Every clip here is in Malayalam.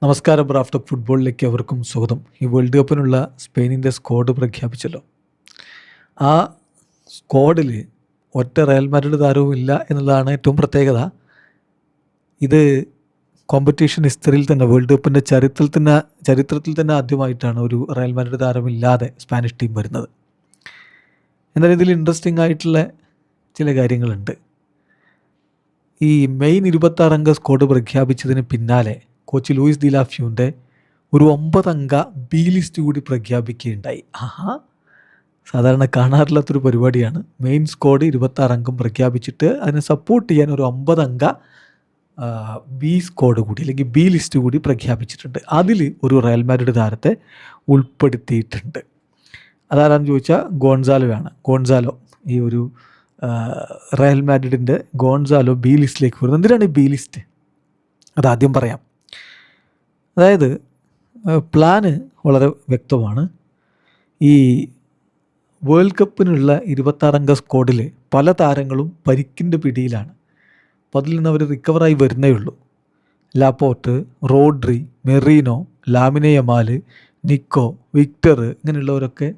നമസ്കാരം. റാഫ്റ്റോക്ക് ഫുട്ബോളിലേക്ക് അവർക്കും സ്വാഗതം. ഈ വേൾഡ് കപ്പിനുള്ള സ്പെയിനിൻ്റെ സ്ക്വാഡ് പ്രഖ്യാപിച്ചല്ലോ. ആ സ്ക്വാഡിൽ ഒറ്റ റയൽ മാഡ്രിഡ് താരവും ഇല്ല എന്നുള്ളതാണ് ഏറ്റവും പ്രത്യേകത. ഇത് കോമ്പറ്റീഷൻ ഹിസ്റ്ററിയിൽ തന്നെ, വേൾഡ് കപ്പിൻ്റെ ചരിത്രത്തിൽ തന്നെ ആദ്യമായിട്ടാണ് ഒരു റയൽ മാഡ്രിഡ് താരമില്ലാതെ സ്പാനിഷ് ടീം വരുന്നത്. എന്നാൽ ഇതിൽ ഇൻട്രസ്റ്റിംഗ് ആയിട്ടുള്ള ചില കാര്യങ്ങളുണ്ട്. ഈ മെയിൻ 26 അംഗ സ്ക്വാഡ് പ്രഖ്യാപിച്ചതിന് പിന്നാലെ കോച്ച് ലൂയിസ് ഡി ലാഫ്യൂൻ്റെ ഒരു 9 അംഗ ബി ലിസ്റ്റ് കൂടി പ്രഖ്യാപിക്കുകയുണ്ടായി. സാധാരണ കാണാറില്ലാത്തൊരു പരിപാടിയാണ്. മെയിൻ സ്ക്വാഡ് 26 അംഗം പ്രഖ്യാപിച്ചിട്ട് അതിനെ സപ്പോർട്ട് ചെയ്യാൻ ഒരു 9 അംഗ ബി സ്ക്വാഡ് കൂടി, അല്ലെങ്കിൽ ബി ലിസ്റ്റ് കൂടി പ്രഖ്യാപിച്ചിട്ടുണ്ട്. അതിൽ ഒരു റയൽ മാഡ്രിഡ് താരത്തെ ഉൾപ്പെടുത്തിയിട്ടുണ്ട്. അതാരാന്ന് ചോദിച്ചാൽ ഗോൺസാലോ ഈ ഒരു റയൽ മാഡ്രിഡിൻ്റെ ഗോൺസാലോ ബി ലിസ്റ്റിലേക്ക് വരുന്നത്. എന്തിനാണ് ഈ ബി ലിസ്റ്റ്? അതാദ്യം പറയാം. അതായത് പ്ലാന് വളരെ വ്യക്തമാണ്. ഈ വേൾഡ് കപ്പിനുള്ള 26 അംഗ സ്ക്വാഡിൽ പല താരങ്ങളും പരിക്കിൻ്റെ പിടിയിലാണ്. അപ്പോൾ അതിൽ നിന്ന് അവർ റിക്കവറായി വരുന്നേ ഉള്ളൂ. ലാപ്പോർട്ട്, റോഡ്രി, മെറീനോ, ലാമിനെ യമാൽ, നിക്കോ, വിക്ടർ, ഇങ്ങനെയുള്ളവരൊക്കെ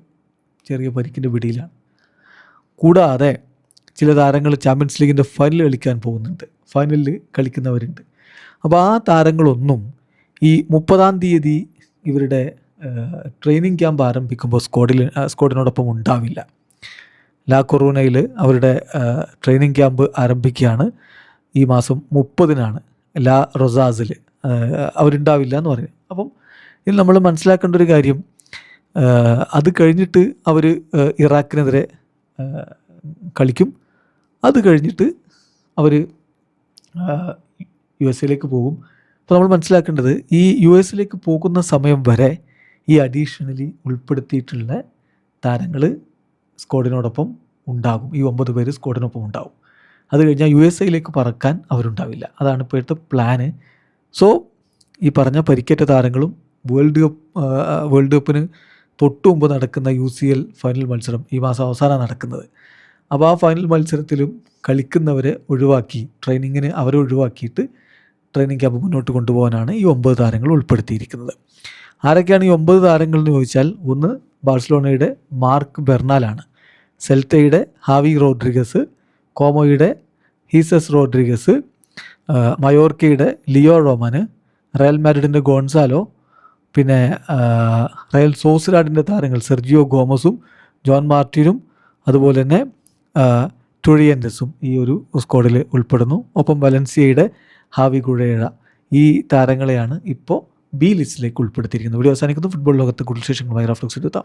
ചെറിയ പരിക്കിൻ്റെ പിടിയിലാണ്. കൂടാതെ ചില താരങ്ങൾ ചാമ്പ്യൻസ് ലീഗിൻ്റെ ഫൈനൽ കളിക്കാൻ പോകുന്നുണ്ട്, ഫൈനലിൽ കളിക്കുന്നവരുണ്ട്. അപ്പോൾ ആ താരങ്ങളൊന്നും ഈ 30-ാം തീയതി ഇവരുടെ ട്രെയിനിങ് ക്യാമ്പ് ആരംഭിക്കുമ്പോൾ സ്ക്വാഡിനോടൊപ്പം ഉണ്ടാവില്ല. ലാ കൊറൂനയിൽ അവരുടെ ട്രെയിനിങ് ക്യാമ്പ് ആരംഭിക്കുകയാണ്. ഈ മാസം 30-നാണ് ലാ റൊസാസിൽ. അവരുണ്ടാവില്ല എന്ന് പറയും. അപ്പം ഇതിൽ നമ്മൾ മനസ്സിലാക്കേണ്ട ഒരു കാര്യം, അത് കഴിഞ്ഞിട്ട് അവർ ഇറാഖിനെതിരെ കളിക്കും. അത് കഴിഞ്ഞിട്ട് അവർ USA പോകും. അപ്പോൾ നമ്മൾ മനസ്സിലാക്കേണ്ടത്, ഈ USA പോകുന്ന സമയം വരെ ഈ അഡീഷണലി ഉൾപ്പെടുത്തിയിട്ടുള്ള താരങ്ങൾ സ്ക്വാഡിനോടൊപ്പം ഉണ്ടാകും. ഈ 9 പേര് സ്ക്വാഡിനൊപ്പം ഉണ്ടാകും. അത് കഴിഞ്ഞാൽ USA പറക്കാൻ അവരുണ്ടാവില്ല. അതാണ് ഇപ്പോഴത്തെ പ്ലാന്. സോ ഈ പറഞ്ഞ പരിക്കേറ്റ താരങ്ങളും വേൾഡ് കപ്പിന് തൊട്ട് മുമ്പ് നടക്കുന്ന UCL ഫൈനൽ മത്സരം ഈ മാസം അവസാനം നടക്കുന്നത്. അപ്പോൾ ആ ഫൈനൽ മത്സരത്തിലും കളിക്കുന്നവരെ ഒഴിവാക്കി, ട്രെയിനിങ്ങിന് അവരെ ഒഴിവാക്കിയിട്ട് ട്രെയിനിങ് ക്യാമ്പ് മുന്നോട്ട് കൊണ്ടുപോകാനാണ് ഈ 9 താരങ്ങൾ ഉൾപ്പെടുത്തിയിരിക്കുന്നത്. ആരൊക്കെയാണ് ഈ 9 താരങ്ങൾ എന്ന് ചോദിച്ചാൽ, ഒന്ന് ബാഴ്സലോണയുടെ മാർക്ക് ബെർണാലാണ്, സെൽറ്റയുടെ ഹാവി റോഡ്രിഗസ്, കോമോയുടെ ഹീസസ് റോഡ്രിഗസ്, മയോർക്കയുടെ ലിയോ റോമന്, റയൽ മാഡ്രിഡിൻ്റെ ഗോൺസാലോ, പിന്നെ റയൽ സോസിഡാഡിൻ്റെ താരങ്ങൾ സെർജിയോ ഗോമസും ജോൺ മാർട്ടിനും അതുപോലെ തന്നെ ടുറിയൻഡസും ഈ ഒരു സ്ക്വാഡിൽ ഉൾപ്പെടുന്നു. ഒപ്പം വലൻസിയയുടെ ഹാവി ഗുഴേഴ, ഈ താരങ്ങളെയാണ് ഇപ്പോൾ ബി ലിസ്റ്റിലേക്ക് ഉൾപ്പെടുത്തിയിരിക്കുന്നത്. വീഡിയോ അവസാനിക്കുന്നു. ഫുട്ബോൾ ലോകത്തെ കൂടുതൽ വിശേഷങ്ങളുമായി റാഫ്റ്റോക്സ് എടുത്താം.